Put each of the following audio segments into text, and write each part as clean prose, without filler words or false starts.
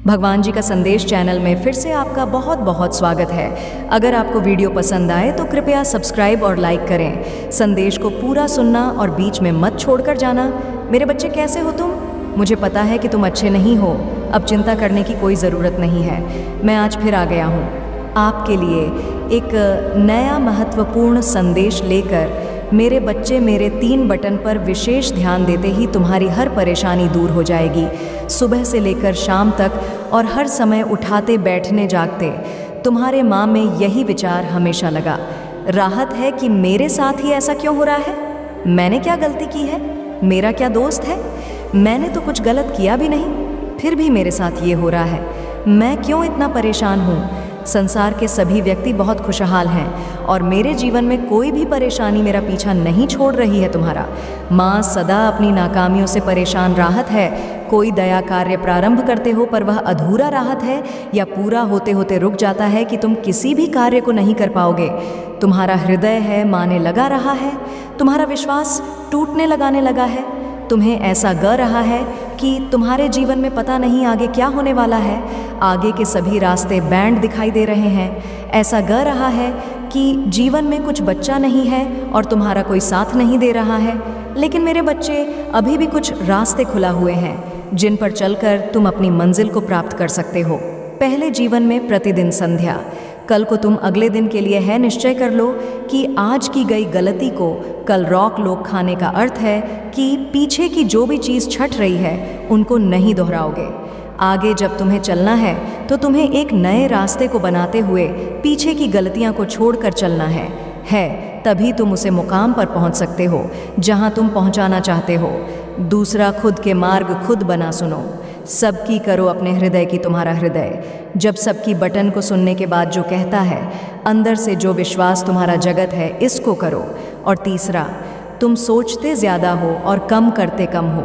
भगवान जी का संदेश चैनल में फिर से आपका बहुत बहुत स्वागत है। अगर आपको वीडियो पसंद आए तो कृपया सब्सक्राइब और लाइक करें। संदेश को पूरा सुनना और बीच में मत छोड़कर जाना। मेरे बच्चे, कैसे हो तुम? मुझे पता है कि तुम अच्छे नहीं हो। अब चिंता करने की कोई ज़रूरत नहीं है। मैं आज फिर आ गया हूँ आपके लिए एक नया महत्वपूर्ण संदेश लेकर। मेरे बच्चे, मेरे 3 बटन पर विशेष ध्यान देते ही तुम्हारी हर परेशानी दूर हो जाएगी। सुबह से लेकर शाम तक और हर समय उठाते बैठने जागते तुम्हारे माँ में यही विचार हमेशा लगा, राहत है कि मेरे साथ ही ऐसा क्यों हो रहा है? मैंने क्या गलती की है? मेरा क्या दोस्त है? मैंने तो कुछ गलत किया भी नहीं, फिर भी मेरे साथ ये हो रहा है। मैं क्यों इतना परेशान हूँ? संसार के सभी व्यक्ति बहुत खुशहाल हैं और मेरे जीवन में कोई भी परेशानी मेरा पीछा नहीं छोड़ रही है। तुम्हारा माँ सदा अपनी नाकामियों से परेशान, राहत है। कोई दया कार्य प्रारंभ करते हो पर वह अधूरा, राहत है। या पूरा होते होते रुक जाता है कि तुम किसी भी कार्य को नहीं कर पाओगे। तुम्हारा हृदय है माने लगा रहा है, तुम्हारा विश्वास टूटने लगाने लगा है। तुम्हें ऐसा ग रहा है कि तुम्हारे जीवन में पता नहीं आगे क्या होने वाला है। आगे के सभी रास्ते बैंड दिखाई दे रहे हैं। ऐसा ग रहा है कि जीवन में कुछ बच्चा नहीं है और तुम्हारा कोई साथ नहीं दे रहा है। लेकिन मेरे बच्चे, अभी भी कुछ रास्ते खुला हुए हैं जिन पर चलकर तुम अपनी मंजिल को प्राप्त कर सकते हो। पहले जीवन में प्रतिदिन संध्या। कल को तुम अगले दिन के लिए है निश्चय कर लो कि आज की गई गलती को कल रॉक लोग खाने का अर्थ है कि पीछे की जो भी चीज़ छट रही है उनको नहीं दोहराओगे। आगे जब तुम्हें चलना है तो तुम्हें एक नए रास्ते को बनाते हुए पीछे की गलतियां को छोड़कर चलना है। तभी तुम उसे मुकाम पर पहुंच सकते हो जहां तुम पहुंचाना चाहते हो। दूसरा, खुद के मार्ग खुद बना सुनो। सबकी करो अपने हृदय की तुम्हारा हृदय। जब सबकी बटन को सुनने के बाद जो कहता है, अंदर से जो विश्वास तुम्हारा जगत है, इसको करो। और तीसरा, तुम सोचते ज़्यादा हो और कम करते कम हो।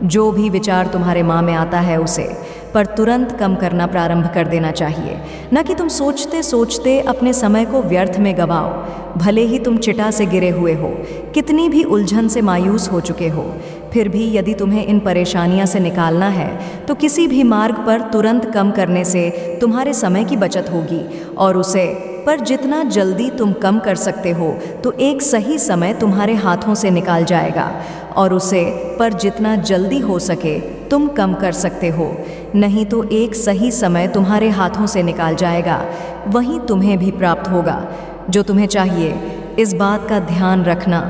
जो भी विचार तुम्हारे माँ में आता है उसे पर तुरंत कम करना प्रारंभ कर देना चाहिए, न कि तुम सोचते सोचते अपने समय को व्यर्थ में गवाओ। भले ही तुम चिता से गिरे हुए हो, कितनी भी उलझन से मायूस हो चुके हो, फिर भी यदि तुम्हें इन परेशानियों से निकालना है तो किसी भी मार्ग पर तुरंत कम करने से तुम्हारे समय की बचत होगी। और उसे पर जितना जल्दी तुम कम कर सकते हो तो एक सही समय तुम्हारे हाथों से निकाल जाएगा। और उसे पर जितना जल्दी हो सके तुम कम कर सकते हो, नहीं तो एक सही समय तुम्हारे हाथों से निकाल जाएगा। वहीं तुम्हें भी प्राप्त होगा जो तुम्हें चाहिए। इस बात का ध्यान रखना।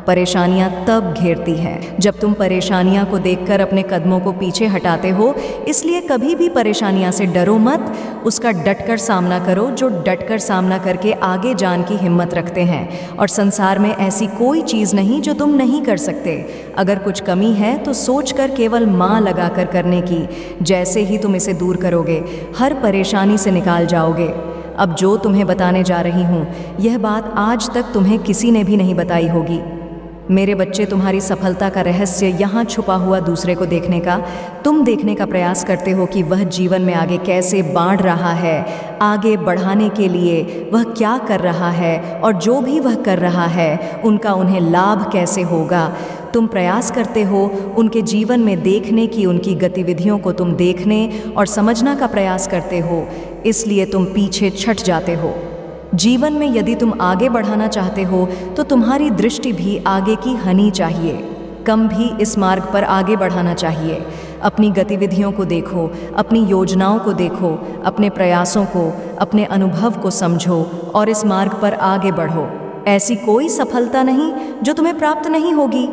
परेशानियां तब घेरती हैं जब तुम परेशानियां को देखकर अपने कदमों को पीछे हटाते हो। इसलिए कभी भी परेशानियां से डरो मत, उसका डटकर सामना करो। जो डटकर सामना करके आगे जाने की हिम्मत रखते हैं। और संसार में ऐसी कोई चीज़ नहीं जो तुम नहीं कर सकते। अगर कुछ कमी है तो सोचकर केवल माँ लगाकर करने की। जैसे ही तुम इसे दूर करोगे, हर परेशानी से निकाल जाओगे। अब जो तुम्हें बताने जा रही हूँ, यह बात आज तक तुम्हें किसी ने भी नहीं बताई होगी। मेरे बच्चे, तुम्हारी सफलता का रहस्य यहाँ छुपा हुआ दूसरे को देखने का। तुम देखने का प्रयास करते हो कि वह जीवन में आगे कैसे बढ़ रहा है, आगे बढ़ाने के लिए वह क्या कर रहा है और जो भी वह कर रहा है उनका उन्हें लाभ कैसे होगा। तुम प्रयास करते हो उनके जीवन में देखने की, उनकी गतिविधियों को तुम देखने और समझना का प्रयास करते हो। इसलिए तुम पीछे छट जाते हो। जीवन में यदि तुम आगे बढ़ाना चाहते हो तो तुम्हारी दृष्टि भी आगे की होनी चाहिए। कम भी इस मार्ग पर आगे बढ़ाना चाहिए। अपनी गतिविधियों को देखो, अपनी योजनाओं को देखो, अपने प्रयासों को, अपने अनुभव को समझो और इस मार्ग पर आगे बढ़ो। ऐसी कोई सफलता नहीं जो तुम्हें प्राप्त नहीं होगी।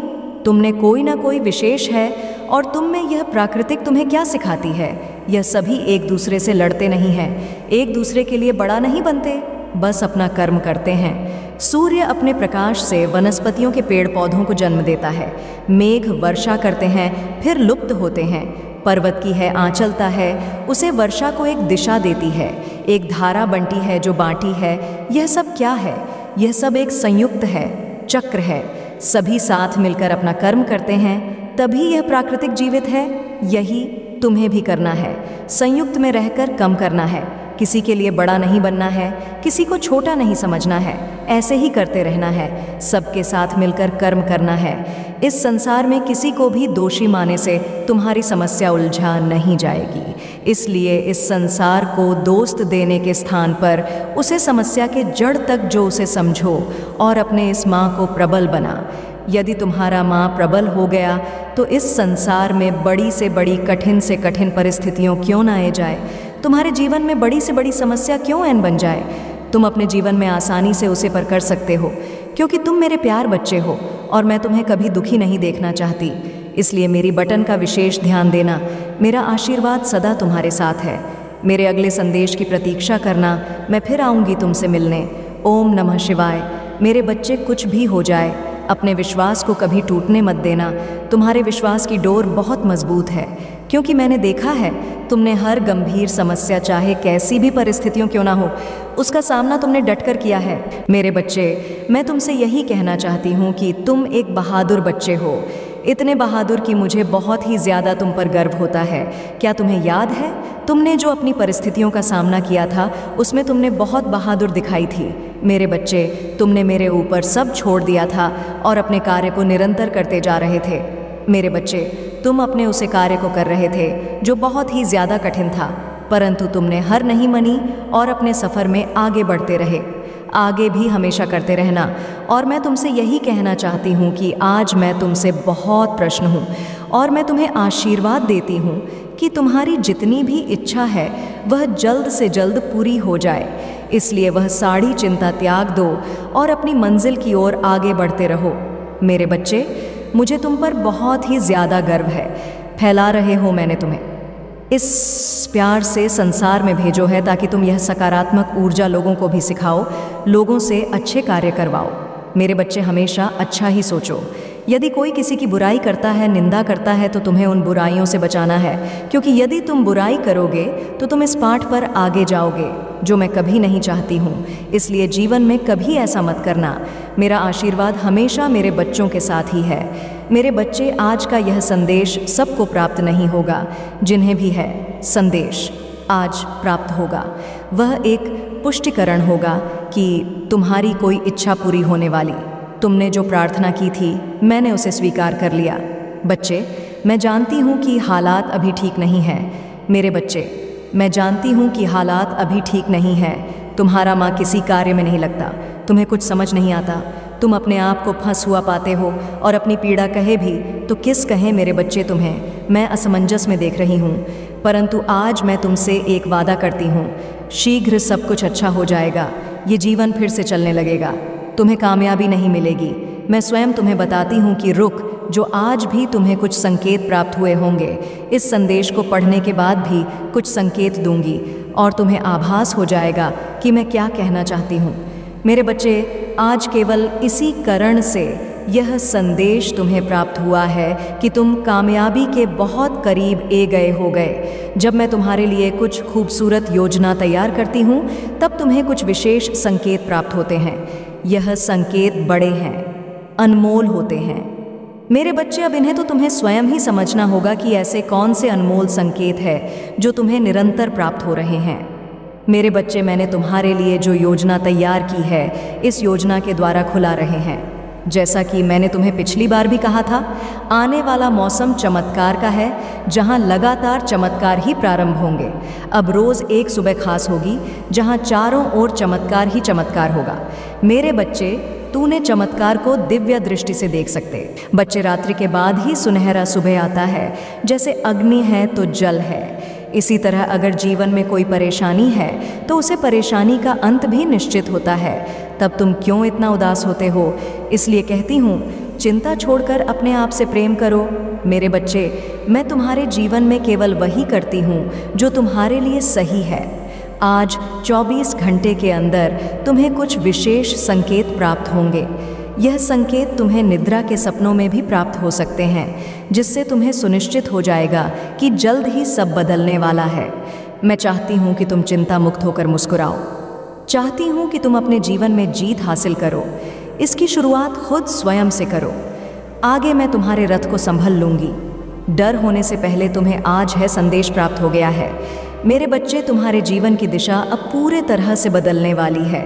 तुमने कोई ना कोई विशेष है। और तुम में यह प्राकृतिक तुम्हें क्या सिखाती है? यह सभी एक दूसरे से लड़ते नहीं हैं, एक दूसरे के लिए बड़ा नहीं बनते, बस अपना कर्म करते हैं। सूर्य अपने प्रकाश से वनस्पतियों के पेड़ पौधों को जन्म देता है। मेघ वर्षा करते हैं फिर लुप्त होते हैं। पर्वत की है आंचलता है, उसे वर्षा को एक दिशा देती है। एक धारा बनती है जो बांटी है। यह सब क्या है? यह सब एक संयुक्त है, चक्र है। सभी साथ मिलकर अपना कर्म करते हैं, तभी यह प्राकृतिक जीवित है। यही तुम्हें भी करना है। संयुक्त में रहकर कम करना है। किसी के लिए बड़ा नहीं बनना है, किसी को छोटा नहीं समझना है। ऐसे ही करते रहना है। सबके साथ मिलकर कर्म करना है। इस संसार में किसी को भी दोषी मानने से तुम्हारी समस्या उलझा नहीं जाएगी। इसलिए इस संसार को दोस्त देने के स्थान पर उसे समस्या के जड़ तक जो उसे समझो और अपने इस माँ को प्रबल बना। यदि तुम्हारा माँ प्रबल हो गया तो इस संसार में बड़ी से बड़ी, कठिन से कठिन परिस्थितियों क्यों ना आए जाए, तुम्हारे जीवन में बड़ी से बड़ी समस्या क्यों ऐन बन जाए, तुम अपने जीवन में आसानी से उसे पर कर सकते हो, क्योंकि तुम मेरे प्यार बच्चे हो और मैं तुम्हें कभी दुखी नहीं देखना चाहती। इसलिए मेरी बटन का विशेष ध्यान देना। मेरा आशीर्वाद सदा तुम्हारे साथ है। मेरे अगले संदेश की प्रतीक्षा करना। मैं फिर आऊँगी तुमसे मिलने। ओम नमः शिवाय। मेरे बच्चे, कुछ भी हो जाए, अपने विश्वास को कभी टूटने मत देना। तुम्हारे विश्वास की डोर बहुत मजबूत है, क्योंकि मैंने देखा है तुमने हर गंभीर समस्या, चाहे कैसी भी परिस्थितियों क्यों ना हो, उसका सामना तुमने डटकर किया है। मेरे बच्चे, मैं तुमसे यही कहना चाहती हूँ कि तुम एक बहादुर बच्चे हो। इतने बहादुर कि मुझे बहुत ही ज़्यादा तुम पर गर्व होता है। क्या तुम्हें याद है तुमने जो अपनी परिस्थितियों का सामना किया था, उसमें तुमने बहुत बहादुर दिखाई थी। मेरे बच्चे, तुमने मेरे ऊपर सब छोड़ दिया था और अपने कार्य को निरंतर करते जा रहे थे। मेरे बच्चे, तुम अपने उसे कार्य को कर रहे थे जो बहुत ही ज़्यादा कठिन था, परंतु तुमने हार नहीं मानी और अपने सफ़र में आगे बढ़ते रहे। आगे भी हमेशा करते रहना। और मैं तुमसे यही कहना चाहती हूँ कि आज मैं तुमसे बहुत प्रसन्न हूँ और मैं तुम्हें आशीर्वाद देती हूँ कि तुम्हारी जितनी भी इच्छा है वह जल्द से जल्द पूरी हो जाए। इसलिए वह सारी चिंता त्याग दो और अपनी मंजिल की ओर आगे बढ़ते रहो। मेरे बच्चे, मुझे तुम पर बहुत ही ज़्यादा गर्व है। फैला रहे हो मैंने तुम्हें इस प्यार से संसार में भेजो है, ताकि तुम यह सकारात्मक ऊर्जा लोगों को भी सिखाओ, लोगों से अच्छे कार्य करवाओ। मेरे बच्चे, हमेशा अच्छा ही सोचो। यदि कोई किसी की बुराई करता है, निंदा करता है, तो तुम्हें उन बुराइयों से बचाना है, क्योंकि यदि तुम बुराई करोगे तो तुम इस पाठ पर आगे जाओगे, जो मैं कभी नहीं चाहती हूँ। इसलिए जीवन में कभी ऐसा मत करना। मेरा आशीर्वाद हमेशा मेरे बच्चों के साथ ही है। मेरे बच्चे, आज का यह संदेश सबको प्राप्त नहीं होगा। जिन्हें भी है संदेश आज प्राप्त होगा, वह एक पुष्टिकरण होगा कि तुम्हारी कोई इच्छा पूरी होने वाली। तुमने जो प्रार्थना की थी, मैंने उसे स्वीकार कर लिया। बच्चे, मैं जानती हूँ कि हालात अभी ठीक नहीं हैं। मेरे बच्चे, मैं जानती हूँ कि हालात अभी ठीक नहीं हैं। तुम्हारा माँ किसी कार्य में नहीं लगता, तुम्हें कुछ समझ नहीं आता। तुम अपने आप को फंस हुआ पाते हो और अपनी पीड़ा कहे भी तो किस कहे मेरे बच्चे तुम्हें। मैं असमंजस में देख रही हूँ, परंतु आज मैं तुमसे एक वादा करती हूँ, शीघ्र सब कुछ अच्छा हो जाएगा। ये जीवन फिर से चलने लगेगा। तुम्हें कामयाबी नहीं मिलेगी। मैं स्वयं तुम्हें बताती हूँ कि रुक, जो आज भी तुम्हें कुछ संकेत प्राप्त हुए होंगे, इस संदेश को पढ़ने के बाद भी कुछ संकेत दूंगी और तुम्हें आभास हो जाएगा कि मैं क्या कहना चाहती हूँ। मेरे बच्चे, आज केवल इसी कारण से यह संदेश तुम्हें प्राप्त हुआ है कि तुम कामयाबी के बहुत करीब गए हो गए। जब मैं तुम्हारे लिए कुछ खूबसूरत योजना तैयार करती हूँ, तब तुम्हें कुछ विशेष संकेत प्राप्त होते हैं। यह संकेत बड़े हैं, अनमोल होते हैं। मेरे बच्चे, अब इन्हें तो तुम्हें स्वयं ही समझना होगा कि ऐसे कौन से अनमोल संकेत है जो तुम्हें निरंतर प्राप्त हो रहे हैं। मेरे बच्चे, मैंने तुम्हारे लिए जो योजना तैयार की है, इस योजना के द्वारा खुला रहे हैं। जैसा कि मैंने तुम्हें पिछली बार भी कहा था, आने वाला मौसम चमत्कार का है, जहां लगातार चमत्कार ही प्रारंभ होंगे। अब रोज़ एक सुबह खास होगी, जहां चारों ओर चमत्कार ही चमत्कार होगा। मेरे बच्चे, तूने चमत्कार को दिव्य दृष्टि से देख सकते। बच्चे, रात्रि के बाद ही सुनहरा सुबह आता है। जैसे अग्नि है तो जल है, इसी तरह अगर जीवन में कोई परेशानी है तो उसे परेशानी का अंत भी निश्चित होता है। तब तुम क्यों इतना उदास होते हो? इसलिए कहती हूँ, चिंता छोड़कर अपने आप से प्रेम करो। मेरे बच्चे, मैं तुम्हारे जीवन में केवल वही करती हूँ जो तुम्हारे लिए सही है। आज 24 घंटे के अंदर तुम्हें कुछ विशेष संकेत प्राप्त होंगे। यह संकेत तुम्हें निद्रा के सपनों में भी प्राप्त हो सकते हैं, जिससे तुम्हें सुनिश्चित हो जाएगा कि जल्द ही सब बदलने वाला है। मैं चाहती हूँ कि तुम चिंता मुक्त होकर मुस्कुराओ। चाहती हूँ कि तुम अपने जीवन में जीत हासिल करो। इसकी शुरुआत खुद स्वयं से करो। आगे मैं तुम्हारे रथ को संभल लूँगी। डर होने से पहले तुम्हें आज है संदेश प्राप्त हो गया है। मेरे बच्चे, तुम्हारे जीवन की दिशा अब पूरे तरह से बदलने वाली है।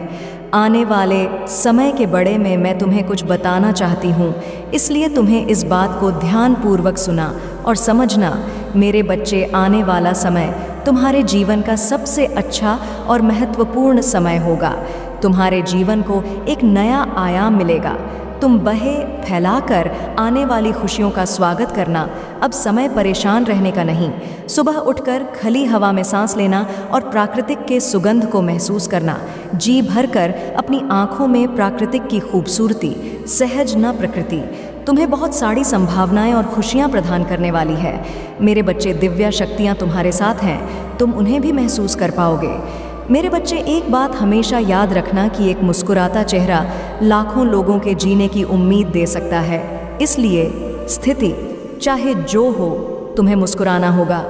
आने वाले समय के बड़े में मैं तुम्हें कुछ बताना चाहती हूँ, इसलिए तुम्हें इस बात को ध्यानपूर्वक सुना और समझना। मेरे बच्चे, आने वाला समय तुम्हारे जीवन का सबसे अच्छा और महत्वपूर्ण समय होगा। तुम्हारे जीवन को एक नया आयाम मिलेगा। तुम बहे फैलाकर आने वाली खुशियों का स्वागत करना। अब समय परेशान रहने का नहीं। सुबह उठकर खुली हवा में सांस लेना और प्राकृतिक के सुगंध को महसूस करना। जी भरकर अपनी आँखों में प्राकृतिक की खूबसूरती, सहज न प्रकृति, तुम्हें बहुत सारी संभावनाएं और खुशियां प्रदान करने वाली है। मेरे बच्चे, दिव्य शक्तियां तुम्हारे साथ हैं, तुम उन्हें भी महसूस कर पाओगे। मेरे बच्चे, एक बात हमेशा याद रखना कि एक मुस्कुराता चेहरा लाखों लोगों के जीने की उम्मीद दे सकता है। इसलिए स्थिति चाहे जो हो, तुम्हें मुस्कुराना होगा।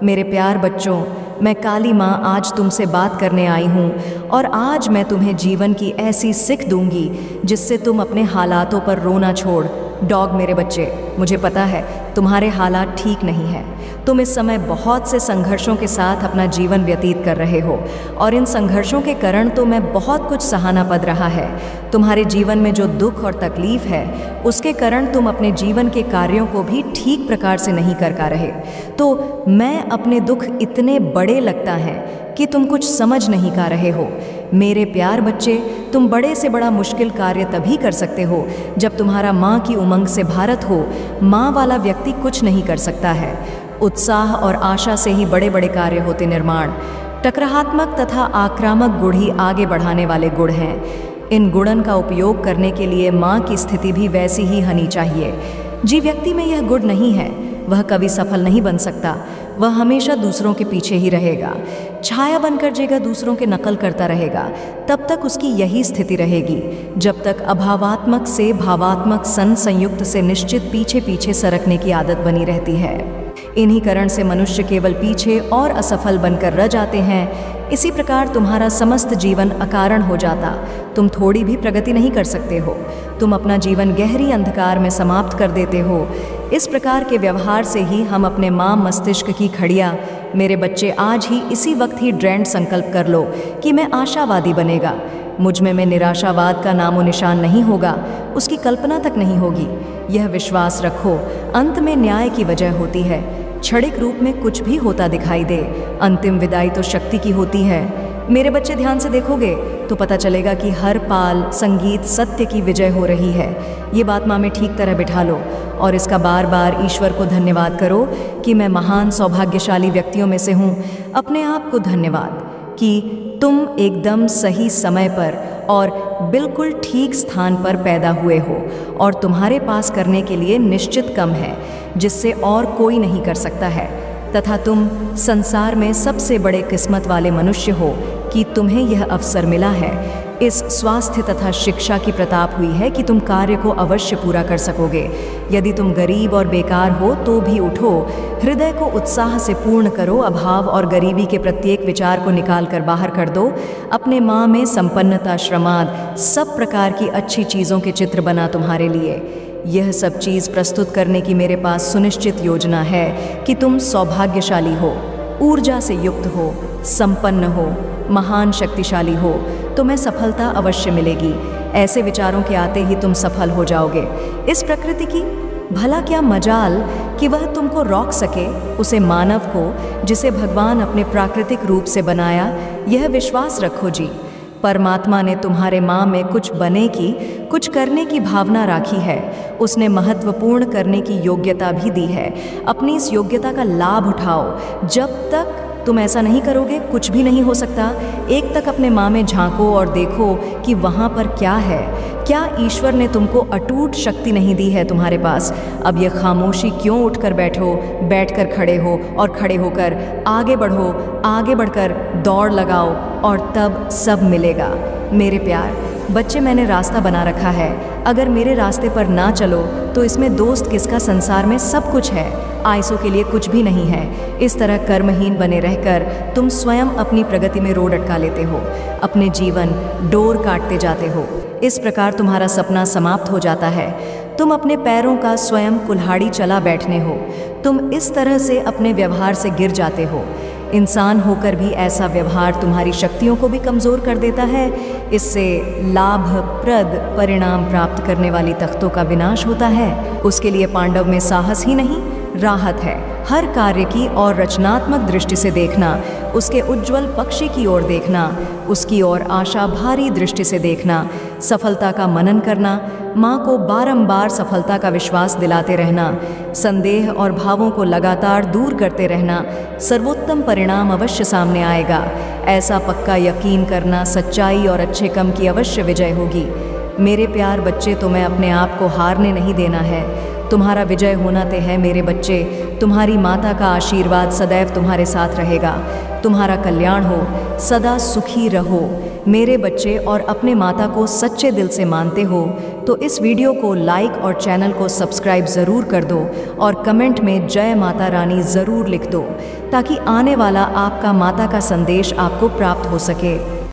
मेरे प्यार बच्चों, मैं काली माँ आज तुमसे बात करने आई हूँ और आज मैं तुम्हें जीवन की ऐसी सीख दूंगी जिससे तुम अपने हालातों पर रोना छोड़। डॉग, मेरे बच्चे, मुझे पता है तुम्हारे हालात ठीक नहीं हैं। तुम इस समय बहुत से संघर्षों के साथ अपना जीवन व्यतीत कर रहे हो और इन संघर्षों के कारण तो मैं बहुत कुछ सहाना पड़ रहा है। तुम्हारे जीवन में जो दुख और तकलीफ है उसके कारण तुम अपने जीवन के कार्यों को भी ठीक प्रकार से नहीं कर पा रहे। तो मैं अपने दुख इतने बड़े लगता है कि तुम कुछ समझ नहीं पा रहे हो। मेरे प्यार बच्चे, तुम बड़े से बड़ा मुश्किल कार्य तभी कर सकते हो जब तुम्हारा माँ की उमंग से भारत हो। माँ वाला व्यक्ति कुछ नहीं कर सकता है। उत्साह और आशा से ही बड़े बड़े कार्य होते निर्माण। टकरात्मक तथा आक्रामक गुण ही आगे बढ़ाने वाले गुण हैं। इन गुणन का उपयोग करने के लिए माँ की स्थिति भी वैसी ही होनी चाहिए। जी व्यक्ति में यह गुण नहीं है, वह कभी सफल नहीं बन सकता। वह हमेशा दूसरों के पीछे ही रहेगा, छाया बनकर जगह दूसरों के नकल करता रहेगा। तब तक उसकी यही स्थिति रहेगी जब तक अभावात्मक से भावात्मक संयुक्त से निश्चित पीछे पीछे सरकने की आदत बनी रहती है। इन्हीं कारण से मनुष्य केवल पीछे और असफल बनकर रह जाते हैं। इसी प्रकार तुम्हारा समस्त जीवन अकारण हो जाता। तुम थोड़ी भी प्रगति नहीं कर सकते हो। तुम अपना जीवन गहरी अंधकार में समाप्त कर देते हो। इस प्रकार के व्यवहार से ही हम अपने माँ मस्तिष्क की खड़िया, मेरे बच्चे, आज ही इसी वक्त ही दृढ़ संकल्प कर लो कि मैं आशावादी बनेगा। मुझ में निराशावाद का नामो निशान नहीं होगा, उसकी कल्पना तक नहीं होगी। यह विश्वास रखो, अंत में न्याय की वजह होती है। क्षणिक रूप में कुछ भी होता दिखाई दे, अंतिम विदाई तो शक्ति की होती है। मेरे बच्चे, ध्यान से देखोगे तो पता चलेगा कि हर पाल संगीत सत्य की विजय हो रही है। ये बात माँ में ठीक तरह बिठा लो और इसका बार बार ईश्वर को धन्यवाद करो कि मैं महान सौभाग्यशाली व्यक्तियों में से हूँ। अपने आप को धन्यवाद कि तुम एकदम सही समय पर और बिल्कुल ठीक स्थान पर पैदा हुए हो और तुम्हारे पास करने के लिए निश्चित कम है जिससे और कोई नहीं कर सकता है। तथा तुम संसार में सबसे बड़े किस्मत वाले मनुष्य हो कि तुम्हें यह अवसर मिला है। इस स्वास्थ्य तथा शिक्षा की प्रताप हुई है कि तुम कार्य को अवश्य पूरा कर सकोगे। यदि तुम गरीब और बेकार हो तो भी उठो, हृदय को उत्साह से पूर्ण करो। अभाव और गरीबी के प्रत्येक विचार को निकाल कर बाहर कर दो। अपने माँ में संपन्नता, श्रमाद, सब प्रकार की अच्छी चीज़ों के चित्र बना तुम्हारे लिए। यह सब चीज़ प्रस्तुत करने की मेरे पास सुनिश्चित योजना है कि तुम सौभाग्यशाली हो, ऊर्जा से युक्त हो, संपन्न हो, महान शक्तिशाली हो। तुम्हें सफलता अवश्य मिलेगी। ऐसे विचारों के आते ही तुम सफल हो जाओगे। इस प्रकृति की भला क्या मजाल कि वह तुमको रोक सके, उसे मानव को जिसे भगवान अपने प्राकृतिक रूप से बनाया। यह विश्वास रखो जी, परमात्मा ने तुम्हारे माँ में कुछ बने की, कुछ करने की भावना राखी है। उसने महत्वपूर्ण करने की योग्यता भी दी है। अपनी इस योग्यता का लाभ उठाओ। जब तक तुम ऐसा नहीं करोगे कुछ भी नहीं हो सकता। एक तक अपने माँ में झांको और देखो कि वहाँ पर क्या है। क्या ईश्वर ने तुमको अटूट शक्ति नहीं दी है तुम्हारे पास? अब यह खामोशी क्यों उठकर बैठो, बैठकर खड़े हो और खड़े होकर आगे बढ़ो, आगे बढ़कर दौड़ लगाओ और तब सब मिलेगा। मेरे प्यार बच्चे, मैंने रास्ता बना रखा है। अगर मेरे रास्ते पर ना चलो तो इसमें दोस्त किसका? संसार में सब कुछ है, आयसों के लिए कुछ भी नहीं है। इस तरह कर्महीन बने रहकर तुम स्वयं अपनी प्रगति में रोड अटका लेते हो, अपने जीवन डोर काटते जाते हो। इस प्रकार तुम्हारा सपना समाप्त हो जाता है। तुम अपने पैरों का स्वयं कुल्हाड़ी चला बैठने हो। तुम इस तरह से अपने व्यवहार से गिर जाते हो। इंसान होकर भी ऐसा व्यवहार तुम्हारी शक्तियों को भी कमज़ोर कर देता है। इससे लाभप्रद परिणाम प्राप्त करने वाली तख्तों का विनाश होता है। उसके लिए पांडव में साहस ही नहीं, राहत है। हर कार्य की और रचनात्मक दृष्टि से देखना, उसके उज्ज्वल पक्ष की ओर देखना, उसकी ओर आशा भारी दृष्टि से देखना, सफलता का मनन करना, माँ को बारंबार सफलता का विश्वास दिलाते रहना, संदेह और भावों को लगातार दूर करते रहना, सर्वोत्तम परिणाम अवश्य सामने आएगा। ऐसा पक्का यकीन करना, सच्चाई और अच्छे कम की अवश्य विजय होगी। मेरे प्यार बच्चे, तुम्हें अपने आप को हारने नहीं देना है। तुम्हारा विजय होना तय है मेरे बच्चे। तुम्हारी माता का आशीर्वाद सदैव तुम्हारे साथ रहेगा। तुम्हारा कल्याण हो, सदा सुखी रहो मेरे बच्चे। और अपने माता को सच्चे दिल से मानते हो तो इस वीडियो को लाइक और चैनल को सब्सक्राइब ज़रूर कर दो और कमेंट में जय माता रानी ज़रूर लिख दो, ताकि आने वाला आपका माता का संदेश आपको प्राप्त हो सके।